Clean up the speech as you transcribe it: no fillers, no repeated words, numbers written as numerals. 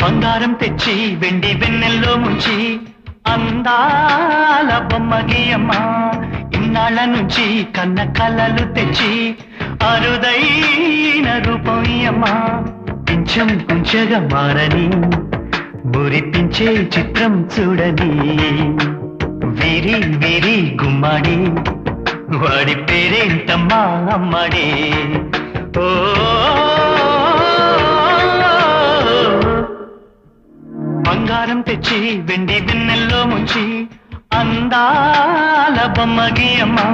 బంగారం తెచ్చి వెండి వెన్నెల్లో ముంచి అందాల బొమ్మ గీయమ్మా. ఇన్నాళ్ళ నుంచి కన్న కలలు తెచ్చి అరుదైన రూపం ఇయ్యమ్మా. కొంచెం కొంచెగా మారని మురిపించే చిత్రం చూడని వీరి వీరి గుమ్మాడి వాడి పేరేంటమ్మా అమ్మాడి. ఓ బంగారం తెచ్చి వెండి వెన్నెల్లో ముంచి అందాల బొమ్మ గీయమ్మా.